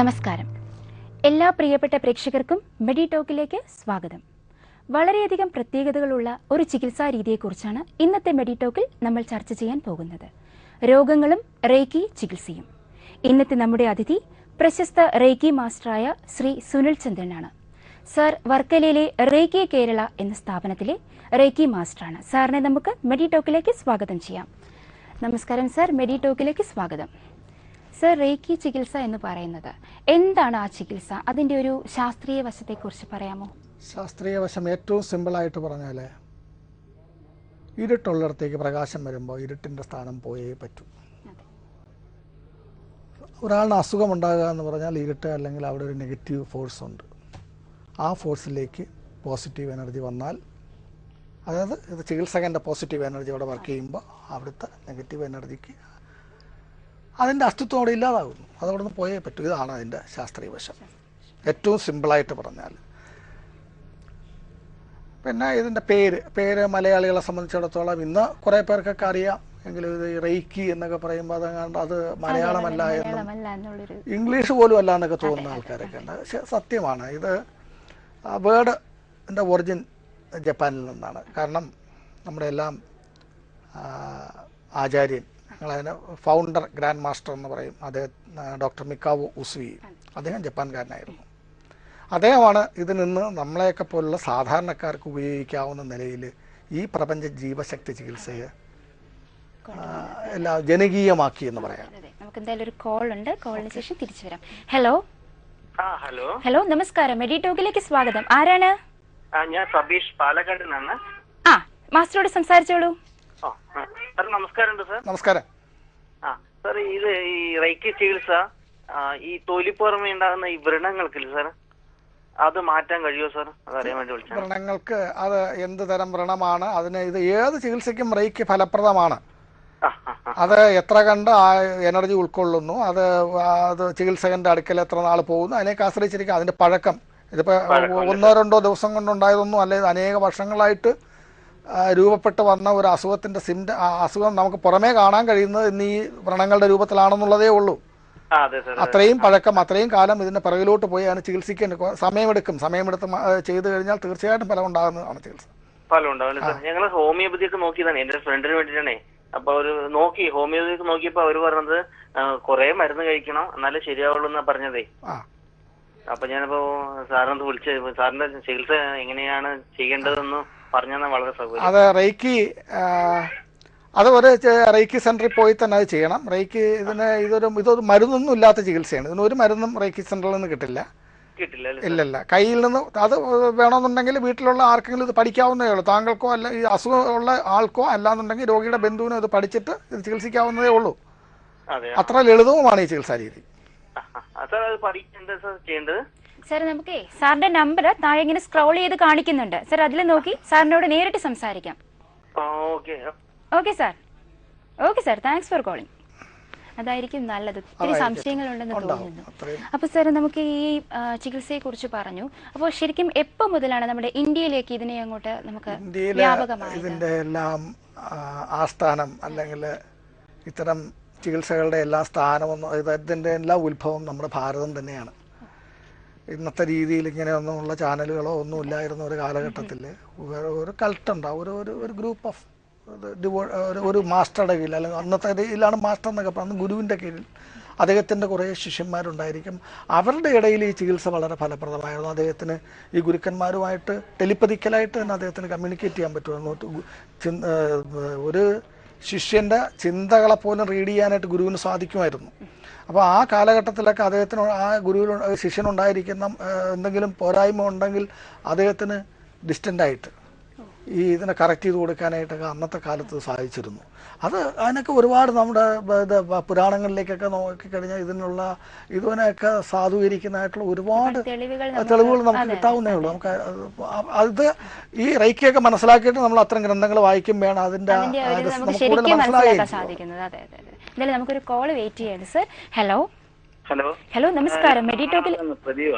നമസ്കാരം. എല്ലാ പ്രിയപ്പെട്ട പ്രേക്ഷകർക്കും മെഡി ടോക്കിലേക്ക് സ്വാഗതം. വളരെയധികം പ്രത്യേകതകളുള്ള ഒരു ചികിത്സാ രീതിയെക്കുറിച്ചാണ് ഇന്നത്തെ മെഡി ടോക്കിൽ നമ്മൾ ചർച്ച ചെയ്യാൻ പോകുന്നത്. രോഗങ്ങളും റേക്കി ചികിത്സയും. ഇന്നത്തെ നമ്മുടെ അതിഥി പ്രശസ്ത റേക്കി മാസ്റ്ററായ ശ്രീ സുനിൽ ചന്ദ്രനാണ്. സർ വർക്കലയിലെ റേക്കി കേരള എന്ന സ്ഥാപനത്തിലെ റേക്കി മാസ്റ്ററാണ്. സാറിനെ നമുക്ക് മെഡി ടോക്കിലേക്ക് സ്വാഗതം ചെയ്യാം. നമസ്കാരം സർ, മെഡി ടോക്കിലേക്ക് സ്വാഗതം. സർ, റേക്കി ചികിത്സ എന്ന് പറയുന്നത് എന്താണ്? ആ ചികിത്സ, അതിൻ്റെ ഒരു ശാസ്ത്രീയ വശത്തെക്കുറിച്ച് പറയാമോ? ശാസ്ത്രീയ വശം ഏറ്റവും സിമ്പിളായിട്ട് പറഞ്ഞാൽ, ഇരുട്ടുള്ളിടത്തേക്ക് പ്രകാശം വരുമ്പോൾ ഇരുട്ടിൻ്റെ സ്ഥാനം പോയേ പറ്റൂ. ഒരാളിന് അസുഖമുണ്ടാകുക എന്ന് പറഞ്ഞാൽ ഇരുട്ട്, അല്ലെങ്കിൽ അവിടെ ഒരു നെഗറ്റീവ് ഫോഴ്സ് ഉണ്ട്. ആ ഫോഴ്സിലേക്ക് പോസിറ്റീവ് എനർജി വന്നാൽ, അതായത് ഇത് ചികിത്സകൻ്റെ പോസിറ്റീവ് എനർജി അവിടെ വർക്ക് ചെയ്യുമ്പോൾ അവിടുത്തെ നെഗറ്റീവ് എനർജിക്ക് അതിൻ്റെ അസ്തിത്വത്തോടെ ഇല്ലാതാകുന്നു. അതവിടെ നിന്ന് പോയേ പറ്റൂ. ഇതാണ് അതിൻ്റെ ശാസ്ത്രീയ വശം, ഏറ്റവും സിമ്പിളായിട്ട് പറഞ്ഞാൽ. പിന്നെ ഇതിൻ്റെ പേര് മലയാളികളെ സംബന്ധിച്ചിടത്തോളം ഇന്ന് കുറേ പേർക്കൊക്കെ അറിയാം. എങ്കിലും ഇത് റേക്കി എന്നൊക്കെ പറയുമ്പോൾ അതങ്ങാണ്ട് അത് മലയാളമല്ല എന്നും ഇംഗ്ലീഷ് പോലും അല്ല എന്നൊക്കെ തോന്നുന്ന ആൾക്കാരൊക്കെ ഉണ്ട്. പക്ഷെ സത്യമാണ്. ഇത് വേർഡിൻ്റെ ഒറിജിൻ ജപ്പാനിൽ നിന്നാണ്. കാരണം നമ്മുടെ എല്ലാം ആചാര്യൻ, ഞങ്ങളതിന് ഫൗണ്ടർ ഗ്രാൻഡ് മാസ്റ്റർ എന്ന് പറയും, അദ്ദേഹം ഡോക്ടർ മിക്കാവോ ഉസുയി, അദ്ദേഹം ജപ്പാൻകാരനായിരുന്നു. അദ്ദേഹമാണ് ഇതിൽ നിന്ന് നമ്മളെയൊക്കെ പോലുള്ള സാധാരണക്കാർക്ക് ഉപയോഗിക്കാവുന്ന നിലയിൽ ഈ പ്രപഞ്ച ജീവശക്തി ചികിത്സയെ എല്ലാം ജനകീയമാക്കി എന്ന് പറയാം. നമുക്ക് എന്തായാലും ഒരു കോൾ ഉണ്ട്, കോളിന് ശേഷം തിരിച്ചു വരാം. ഹലോ ഹലോ, നമസ്കാരം. മെഡി ടോക്കിലേക്ക് സ്വാഗതം. ആരാണ്? ഞാൻ സബീഷ്, പാലക്കാട് നിന്നാണ്. മാസ്റ്ററോട് സംസാരിച്ചോളൂ. നമസ്കാരം സർ. നമസ്കാരം. സർ, ഇത് ഈ റേക്കി ചികിത്സ ഈ തൊലിപ്പുറമെ ഉണ്ടാകുന്ന ഈ വ്രണങ്ങൾക്കില്ല സർ, അത് മാറ്റാൻ കഴിയുമോ സർ? അതറിയാൻ വേണ്ടി വിളിച്ചത്. വ്രണങ്ങൾക്ക് അത് എന്ത് തരം വ്രണമാണ്, അതിന് ഇത് ഏത് ചികിത്സയ്ക്കും റേക്കി ഫലപ്രദമാണ്. അത് എത്ര കണ്ട് ആ എനർജി ഉൾക്കൊള്ളുന്നു, അത് ചികിത്സകന്റെ അടുക്കൽ എത്ര നാൾ പോകുന്നു, അതിനേക്ക് ആശ്രയിച്ചിരിക്കും അതിന്റെ പഴക്കം. ഇതിപ്പോ 1-2 ദിവസം കൊണ്ടുണ്ടായതൊന്നും അല്ല. ഇത് അനേക വർഷങ്ങളായിട്ട് രൂപപ്പെട്ട് വന്ന ഒരു അസുഖത്തിന്റെ അസുഖം നമുക്ക് പുറമേ കാണാൻ കഴിയുന്നത് ഇന്ന് ഈ വ്രണങ്ങളുടെ രൂപത്തിലാണെന്നുള്ളതേ ഉള്ളൂ. അത്രയും പഴക്കം, അത്രയും കാലം ഇതിന്റെ പിറകിലോട്ട് പോയി അതിന് ചികിത്സിക്കേണ്ട സമയമെടുക്കും. സമയമെടുത്ത് ചെയ്തു കഴിഞ്ഞാൽ തീർച്ചയായിട്ടും ഫലം ഉണ്ടാകുന്നതാണ് ചികിത്സ. ഫലം ഉണ്ടാവില്ല. ഞങ്ങൾ ഹോമിയോപ്പതി ഒക്കെ നോക്കിയതാണ്, എന്റെ ഫ്രണ്ടിന് വേണ്ടിയിട്ടാണേ. അപ്പൊ അവര് നോക്കി, ഹോമിയോപ്പതി നോക്കിയപ്പോ അവര് പറഞ്ഞത് കുറെ മരുന്ന് കഴിക്കണം എന്നാലേ ശരിയാവുള്ളൂ എന്നാ പറഞ്ഞതേ. അപ്പൊ ഞാനിപ്പോ സാറിനത് വിളിച്ച് സാറിന്റെ ചികിത്സ എങ്ങനെയാണ് ചെയ്യേണ്ടതെന്ന് പറഞ്ഞാൽ വളരെ സൗകര്യം. അത് റേക്കി, അത് ഒരു റേക്കി സെന്ററിൽ പോയി തന്നെ അത് ചെയ്യണം. റേക്കി ഇതൊരു മരുന്നൊന്നും ഇല്ലാത്ത ചികിത്സയാണ്. ഇതിനൊരു മരുന്നും റേക്കി സെന്ററിൽ നിന്ന് കിട്ടില്ല. ഇല്ലല്ല, കയ്യിൽ നിന്ന് അത് വേണമെന്നുണ്ടെങ്കിൽ വീട്ടിലുള്ള ആർക്കെങ്കിലും ഇത് പഠിക്കാവുന്നതേ ഉള്ളൂ. താങ്കൾക്കോ അല്ല ഈ അസുഖമുള്ള ആൾക്കോ, അല്ലാന്നുണ്ടെങ്കിൽ രോഗിയുടെ ബന്ധുവിനോ ഇത് പഠിച്ചിട്ട് ഇത് ചികിത്സിക്കാവുന്നതേ ഉള്ളൂ. അത്ര ലളിതവുമാണ് ഈ ചികിത്സാ രീതി. സാർ, നമുക്ക് സാറിന്റെ നമ്പർ താഴെ ഇങ്ങനെ സ്ക്രോൾ ചെയ്ത് കാണിക്കുന്നുണ്ട്. സാർ അതിൽ നോക്കി സാറിനോട് നേരിട്ട് സംസാരിക്കാം. Okay sir. Okay sir, thanks for calling. അതായിരിക്കും നല്ലത്. ഒത്തിരി സംശയങ്ങളുണ്ടെന്ന് തോന്നുന്നു. അപ്പൊ സാർ, നമുക്ക് ഈ ചികിത്സയെ കുറിച്ച് പറഞ്ഞു. അപ്പോൾ ശരിക്കും എപ്പോ മുതലാണ് നമ്മുടെ ഇന്ത്യയിലേക്ക് ഇതിനെ അങ്ങോട്ട് നമുക്ക് വ്യാപകമായി ഇതിന്റെ എല്ലാം ആസ്ഥാനം, അല്ലെങ്കിൽ ഇത്തരം ചികിത്സകളുടെ എല്ലാ സ്ഥാനമൊന്നും, ഇതിന്റെ എല്ലാ ഉത്ഭവം നമ്മുടെ ഭാരതം തന്നെയാണ്. ഇന്നത്തെ രീതിയിൽ ഇങ്ങനെയൊന്നുമുള്ള ചാനലുകളോ ഒന്നും ഇല്ലായിരുന്ന ഒരു കാലഘട്ടത്തിൽ ഒരു കൾട്ട് ഉണ്ടാവും, ഒരു ഗ്രൂപ്പ് ഓഫ് ഒരു മാസ്റ്ററുടെ കീഴിൽ, അല്ലെങ്കിൽ അന്നത്തെ രീതിയിലാണ് മാസ്റ്റർ എന്നൊക്കെ പറഞ്ഞത്, ഗുരുവിൻ്റെ കീഴിൽ അദ്ദേഹത്തിൻ്റെ കുറേ ശിഷ്യന്മാരുണ്ടായിരിക്കും. അവരുടെ ഇടയിൽ ഈ ചികിത്സ വളരെ ഫലപ്രദമായിരുന്നു. അദ്ദേഹത്തിന് ഈ ഗുരുക്കന്മാരുമായിട്ട് ടെലിപ്പതിക്കലായിട്ട് തന്നെ അദ്ദേഹത്തിന് കമ്മ്യൂണിക്കേറ്റ് ചെയ്യാൻ പറ്റുമായിരുന്നു. ഒരു ശിഷ്യൻ്റെ ചിന്തകളെ പോലും റീഡ് ചെയ്യാനായിട്ട് ഗുരുവിന് സാധിക്കുമായിരുന്നു. അപ്പോൾ ആ കാലഘട്ടത്തിലൊക്കെ അദ്ദേഹത്തിന് ആ ശിഷ്യനുണ്ടായിരിക്കുന്ന എന്തെങ്കിലും പോരായ്മ ഉണ്ടെങ്കിൽ അദ്ദേഹത്തിന് ഡിസ്റ്റൻ്റായിട്ട് ഈ ഇതിനെ കറക്റ്റ് ചെയ്ത് കൊടുക്കാനായിട്ടൊക്കെ അന്നത്തെ കാലത്ത് സാധിച്ചിരുന്നു. അതിനൊക്കെ ഒരുപാട് നമ്മുടെ പുരാണങ്ങളിലേക്കൊക്കെ നോക്കിക്കഴിഞ്ഞാൽ ഇതിനൊക്കെ സാധൂകരിക്കുന്നതായിട്ടുള്ള ഒരുപാട് തെളിവുകൾ നമുക്ക് കിട്ടാവുന്നേ ഉള്ളൂ. നമുക്ക് അത് ഈ റേക്കിയൊക്കെ മനസ്സിലാക്കിയിട്ട് നമ്മൾ അത്തരം ഗ്രന്ഥങ്ങൾ വായിക്കും വേണം. അതിന്റെ നമുക്കൊരു കോൾ വെയിറ്റ് ചെയ്യാണ് സർ. ഹലോ നമസ്കാരം. മെഡി ടോക്കിൽ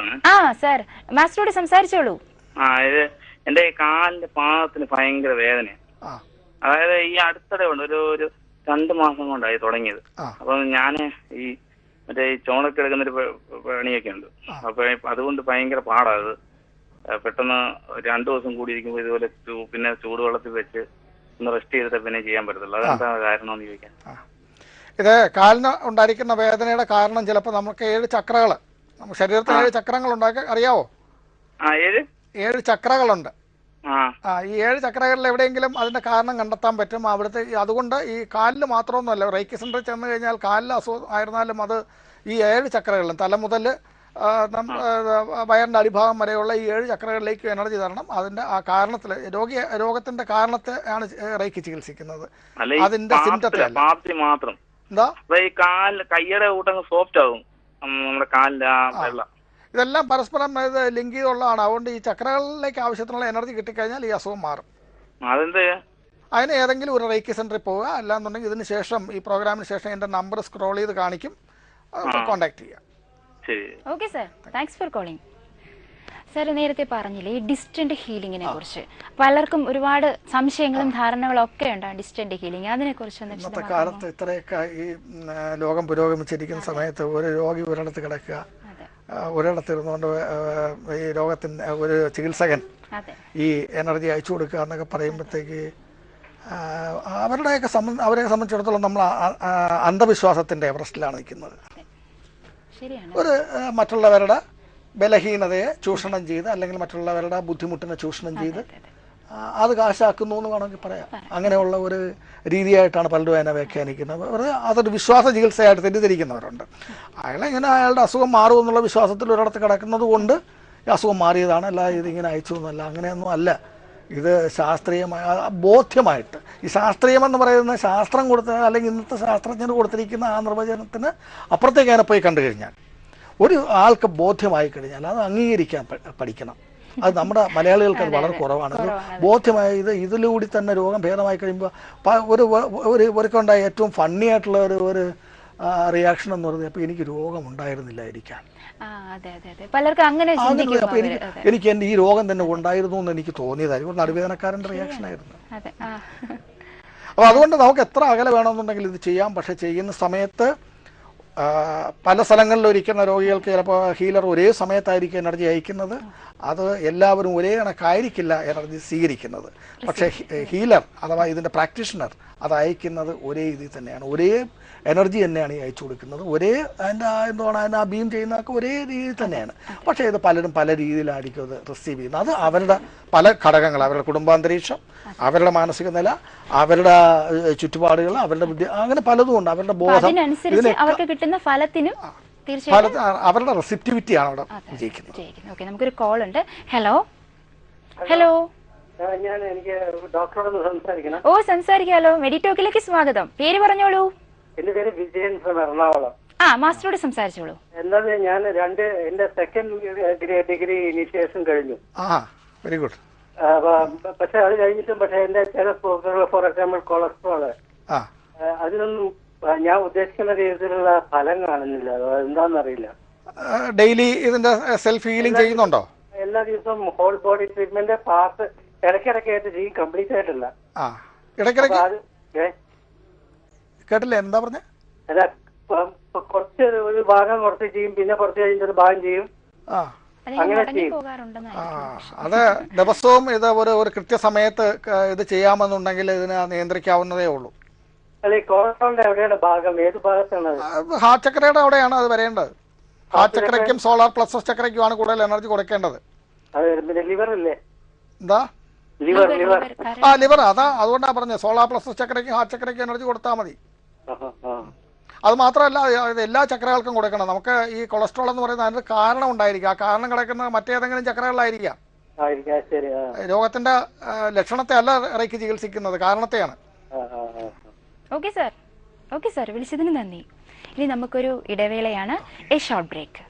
സാർ, മാസ്റ്ററോട് സംസാരിച്ചോളൂ. എന്റെ കാലിന്റെ പാദത്തിന് ഭയങ്കര വേദന. അതായത് ഈ അടുത്തിടെ ഉണ്ട്, ഒരു 2 മാസം കൊണ്ടായി തുടങ്ങിയത്. അപ്പൊ ഞാന് ഈ മറ്റേ ഈ ചോണൊക്കെ എടുക്കുന്നൊരു പണിയൊക്കെ ഉണ്ട്. അപ്പൊ അതുകൊണ്ട് ഭയങ്കര പാടാത്. പെട്ടെന്ന് 2 ദിവസം കൂടി ഇരിക്കുമ്പോൾ ഇതുപോലെ പിന്നെ ചൂടുവെള്ളത്തിൽ വെച്ച് ഒന്ന് റെസ്റ്റ് ചെയ്തിട്ട് പിന്നെ ചെയ്യാൻ പറ്റത്തുള്ളൂ. അതെന്താ കാരണം എന്ന് ചോദിക്കാൻ. ഇത് കാലിന് ഉണ്ടായിരിക്കുന്ന വേദനയുടെ കാരണം ചിലപ്പോൾ നമുക്ക് 7 ചക്രകൾ, നമുക്ക് ശരീരത്തിൽ 7 ചക്രങ്ങൾ ഉണ്ടാക്കി അറിയാവോ? 7 ചക്രകളുണ്ട്. ഈ 7 ചക്രകളിൽ എവിടെയെങ്കിലും അതിന്റെ കാരണം കണ്ടെത്താൻ പറ്റും. അവിടുത്തെ അതുകൊണ്ട് ഈ കാലിൽ മാത്രമൊന്നുമല്ല, റേക്കി സെന്ററിൽ ചെന്ന് കഴിഞ്ഞാൽ കാലിൽ അസുഖം ആയിരുന്നാലും അത് ഈ 7 ചക്രകളിലും തല മുതൽ വയറിന്റെ അടിഭാഗം വരെയുള്ള ഈ 7 ചക്രകളിലേക്ക് എനർജി തരണം. അതിന്റെ ആ കാരണത്തിൽ രോഗത്തിന്റെ കാരണത്തെ ആണ് റേക്കി ചികിത്സിക്കുന്നത്, അതിന്റെ സിംറ്റത്തിലല്ല. മാത്രം എന്താ ഈ കൈയുടെ കൂട്ടങ്ങ് സോഫ്റ്റ് ആവും നമ്മുടെ കാലിന്റെ വെള്ളം. ഇതെല്ലാം പരസ്പരം ഇത് ലിങ്ക് ചെയ്തുള്ളതാണ്. അതുകൊണ്ട് ഈ ചക്രകളിലേക്ക് ആവശ്യത്തിനുള്ള എനർജി കിട്ടിക്കഴിഞ്ഞാൽ ഈ അസുഖം മാറും. അതിന് ഏതെങ്കിലും ഒരു റേക്കി സെന്ററിൽ പോവുക, അല്ലാന്നുണ്ടെങ്കിൽ ഇതിന് ശേഷം ഈ പ്രോഗ്രാമിന് ശേഷം എൻ്റെ നമ്പർ സ്ക്രോൾ ചെയ്ത് കാണിക്കും, കോൺടാക്ട് ചെയ്യുക. Okay sir, thanks for calling. Sir നേരത്തെ പറഞ്ഞില്ലേ ഈ ഡിസ്റ്റന്റ് ഹീലിംഗിനെ കുറിച്ച്, പലർക്കും ഒരുപാട് സംശയങ്ങളും ധാരണകളും ഒക്കെ ഉണ്ട് ഡിസ്റ്റന്റ് ഹീലിംഗ്, അതിനെ കുറിച്ച്. ഇന്നത്തെ കാലത്ത് ഇത്രയൊക്കെ ഈ ലോകം പുരോഗമിച്ചിരിക്കുന്ന സമയത്ത് ഒരു രോഗി ഒരിടത്ത് കിടക്കുക, ഒരിടത്തിരുന്നുകൊണ്ട് ഈ രോഗത്തിന് ഒരു ചികിത്സകൻ ഈ എനർജി അയച്ചു കൊടുക്കുക എന്നൊക്കെ പറയുമ്പോഴത്തേക്ക് അവരെ സംബന്ധിച്ചിടത്തോളം നമ്മൾ അന്ധവിശ്വാസത്തിന്റെ എവറസ്റ്റിലാണ് നിൽക്കുന്നത്. ഒരു മറ്റുള്ളവരുടെ ബലഹീനതയെ ചൂഷണം ചെയ്ത്, അല്ലെങ്കിൽ മറ്റുള്ളവരുടെ ബുദ്ധിമുട്ടിനെ ചൂഷണം ചെയ്ത് അത് കാശാക്കുന്നു എന്ന് വേണമെങ്കിൽ പറയാം. അങ്ങനെയുള്ള ഒരു രീതിയായിട്ടാണ് പലരും അതിനെ വ്യാഖ്യാനിക്കുന്നത്. അതൊരു വിശ്വാസ ചികിത്സയായിട്ട് തെറ്റിദ്ധരിക്കുന്നവരുണ്ട്. അയാളെങ്ങനെ അയാളുടെ അസുഖം മാറുമെന്നുള്ള വിശ്വാസത്തിൽ ഒരിടത്ത് കിടക്കുന്നത് കൊണ്ട് ഈ അസുഖം മാറിയതാണ്, അല്ല ഇതിങ്ങനെ അയച്ചു എന്നല്ല, അങ്ങനെയൊന്നും അല്ല. ഇത് ശാസ്ത്രീയമായ ബോധ്യമായിട്ട്, ഈ ശാസ്ത്രീയമെന്ന് പറയുന്ന ശാസ്ത്രം കൊടുത്ത അല്ലെങ്കിൽ ഇന്നത്തെ ശാസ്ത്രജ്ഞന് കൊടുത്തിരിക്കുന്ന ആ നിർവചനത്തിന് അപ്പുറത്തേക്ക് അതിനെ പോയി കണ്ടു കഴിഞ്ഞാൽ, ഒരു ആൾക്ക് ബോധ്യമായി കഴിഞ്ഞാൽ അത് അംഗീകരിക്കാൻ പഠിക്കണം. അത് നമ്മുടെ മലയാളികൾക്ക് അത് വളരെ കുറവാണ്. ഇത് ബോധ്യമായി ഇതിലൂടെ തന്നെ രോഗം ഭേദമായി കഴിയുമ്പോൾ ഒരുക്കുണ്ടായ ഏറ്റവും ഫണ്ണി ആയിട്ടുള്ള ഒരു റിയാക്ഷൻ എന്ന് പറയുന്നത്, അപ്പോൾ എനിക്ക് രോഗം ഉണ്ടായിരുന്നില്ലായിരിക്കാം, എനിക്ക് എൻ്റെ ഈ രോഗം തന്നെ ഉണ്ടായിരുന്നു എന്ന് എനിക്ക് തോന്നിയതായിരിക്കും. നടുവേദനക്കാരൻ്റെ റിയാക്ഷൻ ആയിരുന്നു. അപ്പോൾ അതുകൊണ്ട് നമുക്ക് എത്ര അകലെ വേണമെന്നുണ്ടെങ്കിൽ ഇത് ചെയ്യാം. പക്ഷെ ചെയ്യുന്ന സമയത്ത് പല സ്ഥലങ്ങളിൽ ഇരിക്കുന്ന രോഗികൾക്ക് ചിലപ്പോൾ ഹീലർ ഒരേ സമയത്തായിരിക്കും എനർജി അയക്കുന്നത്. അത് എല്ലാവരും ഒരേ കണക്കായിരിക്കില്ല എനർജി സ്വീകരിക്കുന്നത്. പക്ഷേ ഹീലർ അഥവാ ഇതിൻ്റെ പ്രാക്ടീഷണർ അത് അയക്കുന്നത് ഒരേ ഇതിൽ തന്നെയാണ്, ഒരേ എനർജി തന്നെയാണ് ഈ അയച്ചു കൊടുക്കുന്നത്. ഒരേ അതിൻ്റെ ആ ബീം ചെയ്യുന്നതൊക്കെ ഒരേ രീതിയിൽ തന്നെയാണ്. പക്ഷേ ഇത് പലരും പല രീതിയിലായിരിക്കും അത് റിസീവ് ചെയ്യുന്നത്. അത് അവരുടെ പല ഘടകങ്ങൾ, അവരുടെ കുടുംബാന്തരീക്ഷം, അവരുടെ മാനസിക നില, അവരുടെ ചുറ്റുപാടുകൾ, അവരുടെ വിദ്യ, അങ്ങനെ പലതും ഉണ്ട്. അവരുടെ ബോധം, അവരുടെ റെസിപ്റ്റിവിറ്റിയാണ് അവിടെ വിജയിക്കുന്നത്. നമുക്കൊരു കോൾ ഉണ്ട്. ഹലോ ഹലോ, എനിക്ക് ഡോക്ടറോട് സംസാരിക്കണം. ഓ സംസാരിക്കാലോ, മെഡിറ്റോക്കിലേക്ക് സ്വാഗതം. പേര് പറഞ്ഞോളൂ. എന്റെ പേര് വിജയൻ ഫ്രം എറണാകുളം. മാസ്റ്ററോട് സംസാരിച്ചോളൂ. എന്നാൽ ഞാൻ എന്റെ സെക്കൻഡ് ഡിഗ്രി ഇനീഷ്യേഷൻ കഴിഞ്ഞു. Very good. പക്ഷെ അത് കഴിഞ്ഞിട്ടും എന്റെ ചില ഫോർ എക്സാമ്പിൾ കൊളസ്ട്രോള്, അതിനൊന്നും ഞാൻ ഉദ്ദേശിക്കുന്ന രീതിയിലുള്ള ഫലം കാണുന്നില്ല. എന്താണെന്നറിയില്ല. ഡെയിലി ഇതിന്റെ സെൽഫ് ഹീലിംഗ് ചെയ്യുന്നുണ്ടോ? എല്ലാ ദിവസവും ഹോൾ ബോഡി ട്രീറ്റ്മെന്റ് പാർട്ട് ഇടയ്ക്കിടയ്ക്കായിട്ട് ചെയ്യും, കംപ്ലീറ്റ് ആയിട്ടില്ല. കേട്ടില്ല, എന്താ പറഞ്ഞ? കുറച്ച് ഒരു ഭാഗം കുറച്ച് ചെയ്യും, പിന്നെ കുറച്ച് കഴിഞ്ഞിട്ട് ഒരു ഭാഗം ചെയ്യും, അങ്ങനെ ചെയ്യും. അത് ദിവസവും ഇത് ഒരു കൃത്യസമയത്ത് ഇത് ചെയ്യാമെന്നുണ്ടെങ്കിൽ ഇതിനെ നിയന്ത്രിക്കാവുന്നതേ ഉള്ളൂ. അല്ലെ, കൊളസ്ട്രോളിന്റെ എവിടെയാണ് ഭാഗം, ഏത് ഭാഗത്താണ്? ഹാർട്ട് ചക്രയുടെ അവിടെയാണ് അത് വരേണ്ടത്. ഹാർട്ട് ചക്രയ്ക്കും സോളാർ പ്ലക്സസ് ചക്രയ്ക്കുമാണ് കൂടുതൽ എനർജി കൊടുക്കേണ്ടത്. ലിവർ ഇല്ലേ? എന്താ? ലിവർ. അതുകൊണ്ടാണ് പറഞ്ഞത് സോളാർ പ്ലക്സസ് ചക്രയ്ക്കും ഹാർട്ട് ചക്രയ്ക്കും എനർജി കൊടുത്താൽ മതി. അത് മാത്രമല്ല, എല്ലാ ചക്രകൾക്കും കൊടുക്കണം. നമുക്ക് ഈ കൊളസ്ട്രോൾ എന്ന് പറയുന്നത് അതിന് കാരണം ഉണ്ടായിരിക്കും. ആ കാരണം കിടക്കുന്നത് മറ്റേതെങ്കിലും ചക്രകളിലായിരിക്കാം. രോഗത്തിന്റെ ലക്ഷണത്തെ അല്ല റേക്കി ചികിത്സിക്കുന്നത്, കാരണത്തെയാണ്. ഓക്കെ സാർ, വിളിച്ചതിന് നന്ദി. ഇനി നമുക്കൊരു ഇടവേളയാണ്, എ ഷോർട്ട് ബ്രേക്ക്.